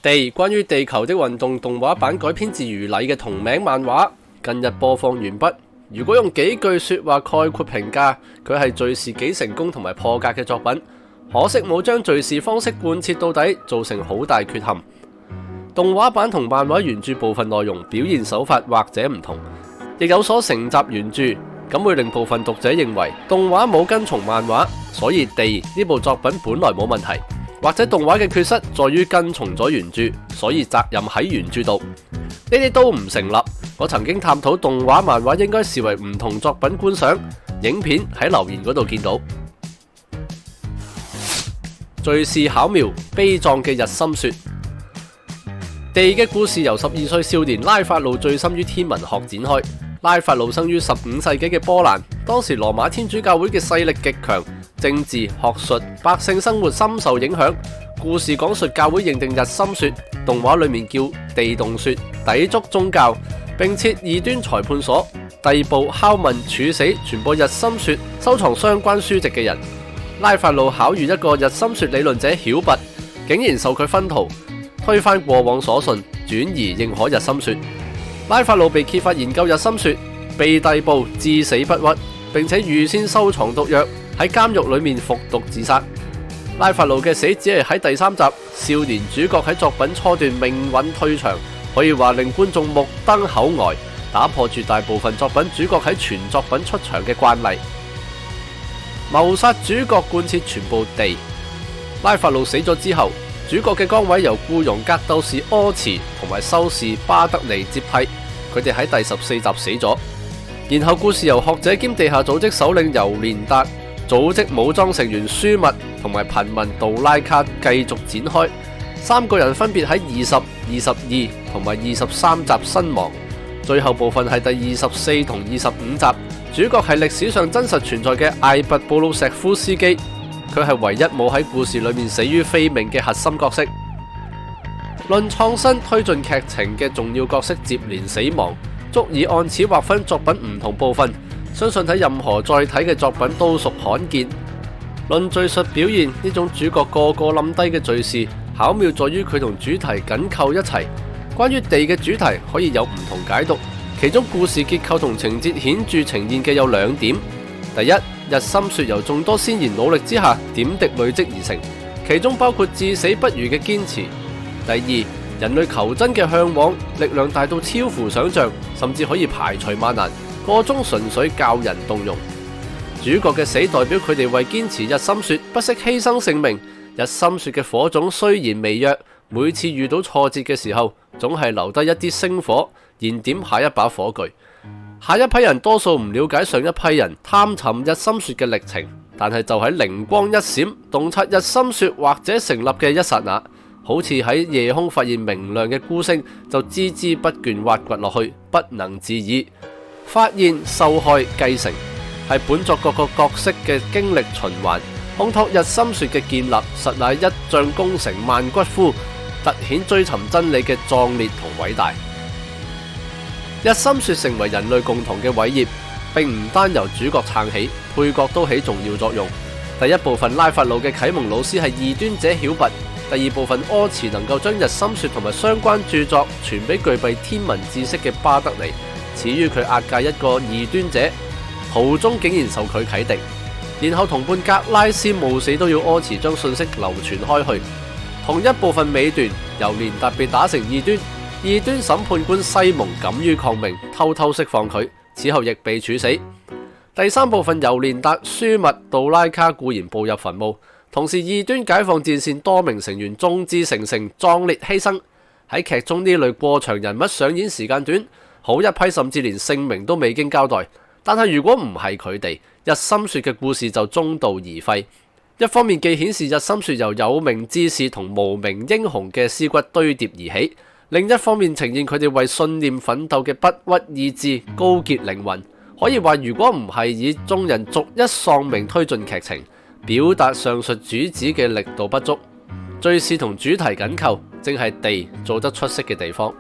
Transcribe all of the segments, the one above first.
地關於地球的運動動畫版改編自余禮嘅同名漫畫，近日播放完畢。如果用幾句說話概括評價，佢係敘事幾成功同埋破格嘅作品，可惜冇將敘事方式貫徹到底，造成好大缺陷。動畫版同漫畫原著部分內容表現手法或者唔同，亦有所承襲原著，咁會令部分讀者認為動畫冇跟從漫畫，所以地呢部作品本來冇問題。或者動畫嘅缺失在於跟從咗原著，所以責任喺原著度，呢啲都唔成立。我曾經探討動畫漫畫應該視為唔同作品觀賞，影片喺留言嗰度見到。敘事巧妙，悲壯嘅日心說。地嘅故事由12歲少年拉法路醉心於天文學展開。拉法路生於15世紀嘅波蘭，當時羅馬天主教會嘅勢力極強，政治、學術、百姓生活深受影響。故事講述教會認定日心說，動畫裏面叫地動說，抵觸宗教，並設異端裁判所，逮捕、拷問、處死傳播日心說、收藏相關書籍嘅人。拉法路巧遇一個日心說理論者曉拔，竟然受佢熏陶，推翻過往所信，轉而認可日心說。拉法路被揭發研究日心說，被逮捕至死不屈，並且預先收藏毒藥，喺監獄裏面服毒自殺。拉法路嘅死只係喺第3集，少年主角喺作品初段命運退場，可以話令觀眾目瞪口呆，打破絕大部分作品主角喺全作品出場嘅慣例。謀殺主角貫徹全部地。拉法路死咗之後，主角嘅崗位由僱傭格鬥士柯茨同埋修士巴德尼接替，佢哋喺第14集死咗。然後故事由學者兼地下組織首領尤連達、組織武裝成員舒密同埋貧民杜拉卡繼續展開。3個人分別喺20、22同埋23集身亡。最後部分係第24同25集，主角係歷史上真實存在嘅艾拔布魯石夫斯基。佢係唯一冇喺故事裏面死於非命嘅核心角色。論創新推進劇情嘅重要角色接連死亡，足以按此劃分作品唔同部分。相信睇任何再睇嘅作品都屬罕見。論敘述表現，呢種主角個個冧低嘅敘事，巧妙在於佢同主題緊扣一齊。關於地嘅主題可以有唔同解讀，其中故事結構同情節顯著呈現嘅有2點。第一，日心說由眾多先賢努力之下點滴累積而成，其中包括至死不渝嘅堅持。第二，人類求真嘅向往，力量大到超乎想象，甚至可以排除萬難，個中純粹教人動容。主角嘅死代表佢哋為堅持日心說不惜犧牲性命。日心說嘅火種雖然微弱，每次遇到挫折嘅時候，總係留低一啲星火，燃點下一把火炬。下一批人多數唔了解上一批人探尋日心說嘅歷程，但係就喺靈光一閃，洞察日心說或者成立嘅一剎那，好似喺夜空發現明亮嘅孤星，就孜孜不倦挖掘落去，不能自已。發現、受害、繼承，係本作各個角色嘅經歷循環。烘托日心說嘅建立，實乃一將功成萬骨枯，凸顯追尋真理嘅壯烈同偉大。日心說成為人類共同嘅偉業，並唔單由主角撐起，配角都起重要作用。第一部分拉法路嘅啟蒙老師係異端者曉拔，第二部分柯茨能夠將日心說同埋相關著作傳俾具備天文知識嘅巴德尼，始於佢押解一個異端者，途中竟然受佢啟迪，然後同伴格拉斯冒死都要柯茨將信息流傳開去。同一部分尾段，尤連達被打成異端，異端審判官西蒙敢於抗命，偷偷釋放佢，此後亦被處死。第3部分，尤連達、舒密、杜拉卡固然步入墳墓，同時異端解放戰線多名成員眾志成城，壯烈犧牲。喺劇中呢類過場人物上演時間短，好一批甚至連姓名都未經交代。但係如果唔係佢哋，日心說嘅故事就中道而廢。一方面既顯示日心說由有名之士同無名英雄嘅屍骨堆疊而起，另一方面呈現佢哋為信念奮鬥嘅不屈意志、高潔靈魂。可以話，如果唔係以眾人逐一喪命推進劇情，表達上述主旨嘅力度不足。敘事同主題緊扣，正係地做得出色嘅地方。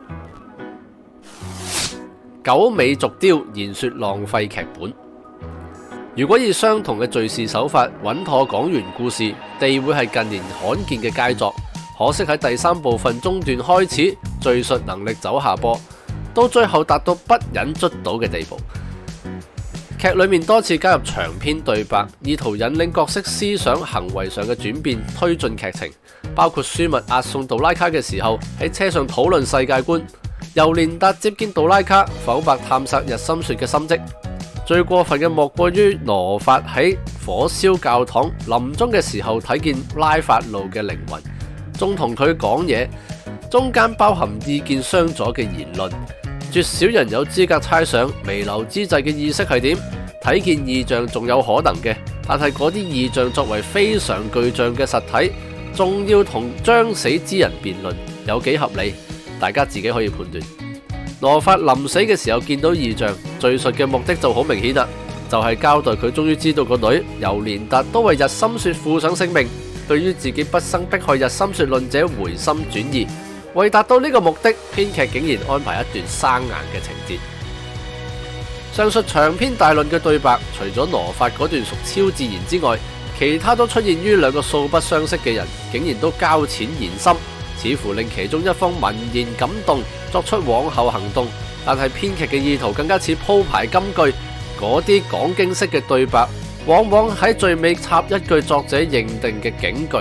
九尾續貂，言說浪費劇本。如果以相同嘅敘事手法穩妥講完故事，地會係近年罕見嘅佳作。可惜喺第3部分中段開始，敘述能力走下坡，到最後達到不忍卒睹嘅地步。劇裏面多次加入長篇對白，意圖引領角色思想行為上嘅轉變，推進劇情。包括書物押送杜拉卡嘅時候，喺車上討論世界觀；由連達接見杜拉卡，剖白探索日心說嘅心跡。最過分嘅莫過於羅法喺火燒教堂臨終嘅時候睇見拉法路嘅靈魂，仲同佢講嘢，中間包含意見相左嘅言論。絕少人有資格猜想彌留之際嘅意識係點，睇見異象仲有可能嘅，但係嗰啲異象作為非常具象嘅實體，仲要同將死之人辯論，有幾合理？大家自己可以判斷。羅法臨死嘅時候見到異象，敘述嘅目的就好明顯啦，就係交代佢終於知道個女尤連達都為日心說付上性命，對於自己不生迫害日心說論者回心轉意。為達到呢個目的，編劇竟然安排一段生硬嘅情節。上述長篇大論嘅對白，除咗羅法嗰段屬超自然之外，其他都出現於兩個素不相識嘅人，竟然都交淺言深，似乎令其中一方聞言感動，作出往後行動。但係編劇嘅意圖更加似鋪排金句，嗰啲講經式嘅對白，往往喺最尾插一句作者認定嘅警句。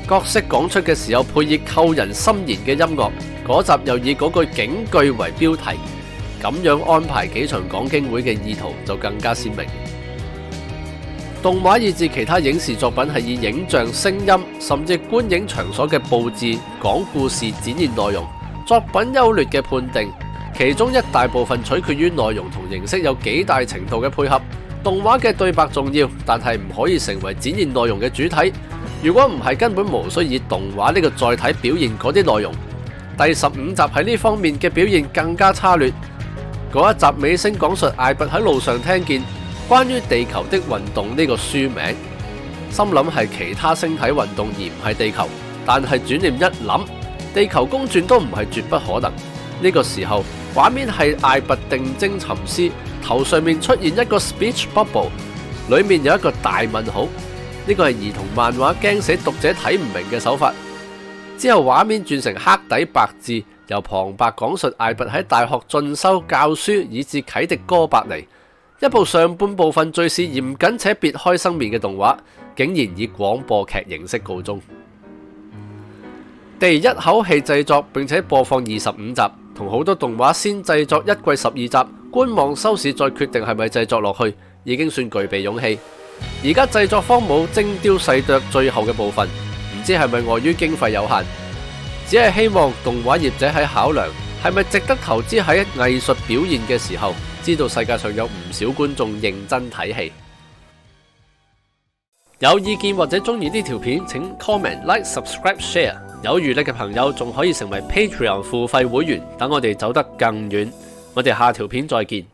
角色講出嘅時候配以扣人心弦嘅音樂，嗰集又以嗰句警句為標題，咁樣安排幾場講經會嘅意圖就更加鮮明。動畫以至其他影視作品係以影像、聲音甚至觀影場所嘅佈置講故事、展現內容。作品優劣嘅判定，其中一大部分取決於內容同形式有幾大程度嘅配合。動畫嘅對白重要，但係唔可以成為展現內容嘅主體。如果唔係，根本無需以動畫呢個載體表現嗰啲內容。第15集喺呢方面嘅表現更加差劣。嗰一集尾聲講述艾拔喺路上聽見關於地球的運動呢個書名，心諗係其他星體運動而唔係地球，但係轉念一諗，地球公轉都唔係絕不可能。呢個時候畫面係艾拔定睛沉思，頭上面出現一個 speech bubble， 裏面有一個大問號。呢個係兒童漫畫驚死讀者睇唔明嘅手法。之後畫面轉成黑底白字，由旁白講述艾拔喺大學進修教書，以至啟迪哥白尼。一部上半部分敘事嚴謹且別開生面嘅動畫，竟然以廣播劇形式告終。第一口氣製作並且播放25集，同好多動畫先製作1季12集，觀望收視再決定係咪製作落去，已經算具備勇氣。而家製作方冇精雕細琢最後嘅部分，唔知係咪礙於經費有限，只係希望動畫業者喺考量係咪值得投資喺藝術表現嘅時候，知道世界上有唔少觀眾認真睇戲。有意見或者中意呢條片，請 comment、like、subscribe、share。有餘力嘅朋友仲可以成為 Patreon 付費會員，等我哋走得更遠。我哋下條片再見。